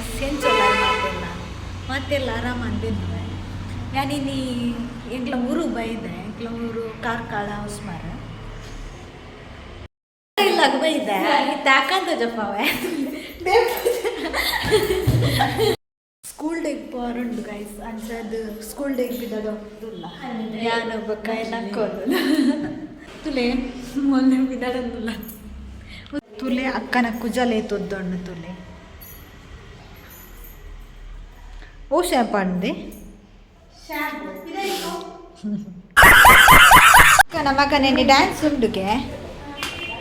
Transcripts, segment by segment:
Guys ಎಂಚೊಲ್ಲಾರು ಮಾತೆಲ್ಲ ಆರಾಮ ಅಂದಿದ್ದೆ ഞാനിനി ಎಂಕ್ಲ ಊರು ಬೈದೆ ಎಂಕ್ಲ ಊರು ಕಾರ್ಕಳ ಉಸ್ಮಾರ ಇಲ್ಲ ಬೈದೆ ತಾಕಂತ ಜಪ್ಪವೆ ಸ್ಕೂಲ್ ಡೇಗೆ ಪೋರುಂಡು ಗೈಸ್ ಅಂಚದು ಸ್ಕೂಲ್ ಡೇಗೆ ಬಿದ್ದಾಡೋಲ್ಲ ಯಾನೊಬ್ಬ ಕೈ ನಕ್ಕೋದು ತುಲೆ ಮೊನ್ನೆ ಬಿದ್ದಾಡೋದಿಲ್ಲ ತುಲೆ ಅಕ್ಕನ ಕುಜಲೆ ತೊದ್ದೊಂಡು ತುಲೆ ಓ ಶಾಂಪ ಅಂದೆ ನಮ್ಮ ಅಕ್ಕನೇನಿ ಡ್ಯಾನ್ಸ್ ಉಂಡುಗೆ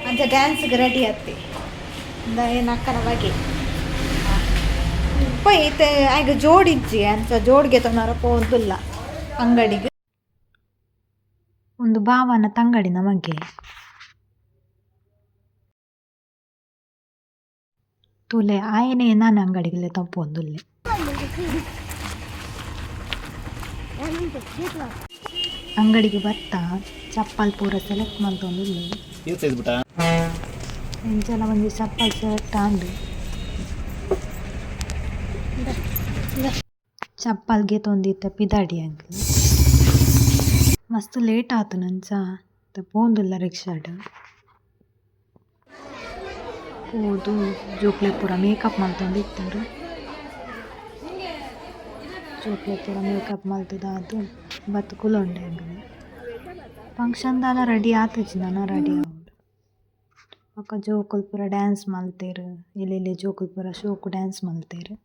ಅಂತ ಡ್ಯಾನ್ಸ್ಗೆ ರೆಡಿ ಆತಿ ಏನು ಅಕ್ಕನ ಬಗೆ ಪೈತೆ ಆಗ ಜೋಡಿಜ್ಜಿ ಅಂತ ಜೋಡಿಗೆ ತೊಂದರೆ ಪೋದಿಲ್ಲ ಅಂಗಡಿಗೆ ಒಂದು ಭಾವನ ತಂಗಡಿ ನಮಗೆ ತುಲೆ ಆಯನೇ ನಾನು ಅಂಗಡಿಗೆ ತಪ್ಪೊಂದುಲ್ಲೆ ಅಂಗಡಿಗೆ ಬರ್ತಾ ಚಪ್ಪಲ್ ಪೂರ ಸೆಲೆಕ್ಟ್ ಮಾಡ್ತೊಂದಿಲ್ಲ ಎಂಚೆಲ್ಲ ಒಂದು ಚಪ್ಪಲ್ ಸೆಲೆಕ್ಟ್ ಆಂಡು ಚಪ್ಪಲ್ಗೆ ತೊಂದಿತ್ತ ಪಿದಾಡಿ ಅಂಕ ಮಸ್ತ್ ಲೇಟ್ ಆತು ನಂಚ ಪೋಂದಿಲ್ಲ ರಿಕ್ಷಾಡ್ ಹೋದು ಜೋಕ್ಲೆ ಪೂರ ಮೇಕಪ್ ಮಾಡ್ತೊಂದಿತ್ತಾರೆ ಜೋಕ್ಲೆ ಪೂರ ಮೇಕಪ್ ಮಲ್ತದಾದು ಬತ್ತು ಕುಲೊಂಡೆ ಅಂಗಡಿ ಫಂಕ್ಷನ್ದಾಲ ರೆಡಿ ಆತಜಿ ನಾನು ರೆಡಿ ಆവുಡು ಅಕ್ಕ ಜೋಕುಲ್ ಪೂರ ಡ್ಯಾನ್ಸ್ ಮಲ್ತೇರು ಎಲ್ಲೆಲ್ಲಿ ಜೋಕುಲ್ ಪೂರ ಶೋಕು ಡ್ಯಾನ್ಸ್ ಮಲ್ತೇರು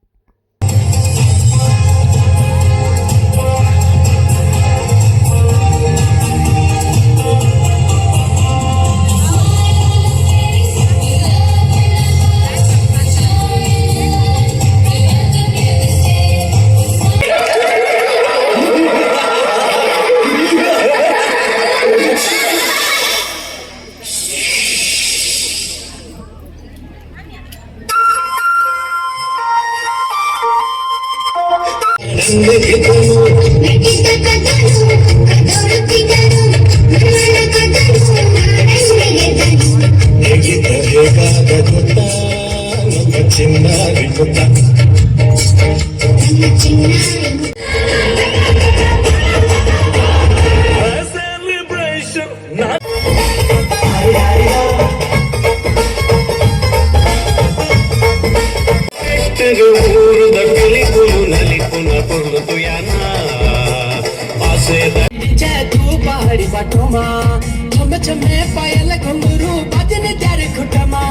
छमे पायल घुंगरू बजने तेरे खुटमा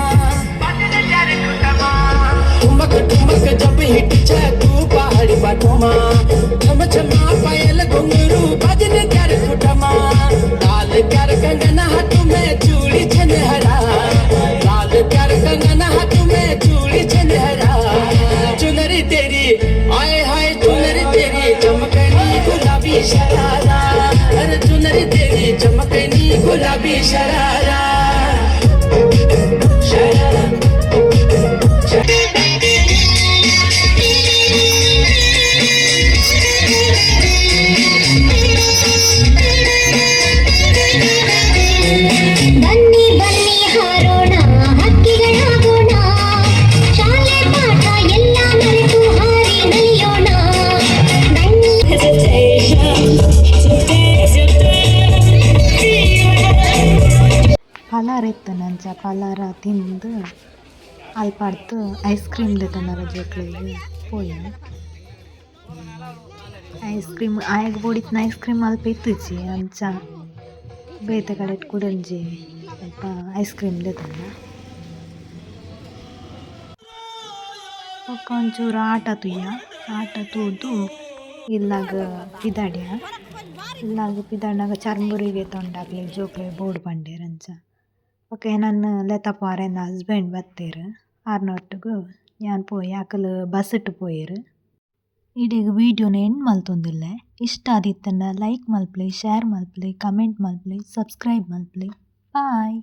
ठुमक ठुमक जब हिट तू पहाड़ी बाटोमा छमा पायल घुंगरू बजने तेरे खुटमा लाल कर कंगना हाथ में चूड़ी छनहरा लाल कर कंगना हाथ में चूड़ी छनहरा चुनरी तेरी आए हाय चुनरी तेरी चमकनी गुलाबी शरारा अरे चुनरी तेरी चमकनी गुलाबी शरारा शरारा ಬನ್ನಿ ಬನ್ನಿ ಹಾರೋಣ ಹಕ್ಕಿಗಳಾಗೋಣ ಶಾಲೆ ಪಾಠ ಎಲ್ಲ ಮರೆತು ಹಾರಿ ನಲಿಯೋಣ ಪಲಾರ ಇತ್ತು ನಂಚ ಪಲಾರ ತಿಂದು ಅಲ್ಲಿ ಪಡ್ತು ಐಸ್ ಕ್ರೀಮ್ ತಂದಾರ ಜೋಕ್ಳಿಗೆ ಪೋಯ ಐಸ್ ಕ್ರೀಮ್ ಆಗ ಬೋಡಿತ್ತು ಐಸ್ ಕ್ರೀಮ್ ಅಲ್ಪ ಇತ್ತುಜಿ ಅಂಚ ಬೇತೆ ಕಡೆ ಕುಡಂಜಿ ಸ್ವಲ್ಪ ಐಸ್ ಕ್ರೀಮ್ ತಂದ ಒಕ್ಕ ಒಂಚೂರು ಆಟ ತೂದು ಇಲ್ಲಾಗ ಪಿದಾಡ್ಯ ಇಲ್ಲಾಗ ಪಿದಾಡ್ನಾಗ ಚರ್ಮುರಿಗೆ ತೊಂಡಾಗ್ಲಿ ಜೋಕ್ಲೆ ಬೋರ್ಡ್ ಪಂಡೇರಂಚ ಓಕೆ ನನ್ನ ಲೆತಪ್ಪಾರೆ ಹಸ್ಬೆಂಡ್ ಬತ್ತೇರು ಆರ್ನೊಟ್ಟಿಗೂ ഞാൻ പോയി ಆಕಲು ಬಸ್ ಇಟ್ಟು ಪೋಯರು ಇಡೀಗ ವೀಡಿಯೋನ ಎಂಡ್ ಮಲ್ತೊಂದಿಲ್ಲ ಇಷ್ಟ ಆದಿತ್ತಂಡ ಲೈಕ್ ಮಲ್ಪ್ಲಿ ಶೇರ್ ಮಲ್ಪ್ಲಿ ಕಮೆಂಟ್ ಮಲ್ಪ್ಲಿ ಸಬ್ಸ್ಕ್ರೈಬ್ ಮಲ್ಪ್ಲಿ ಬಾಯ್.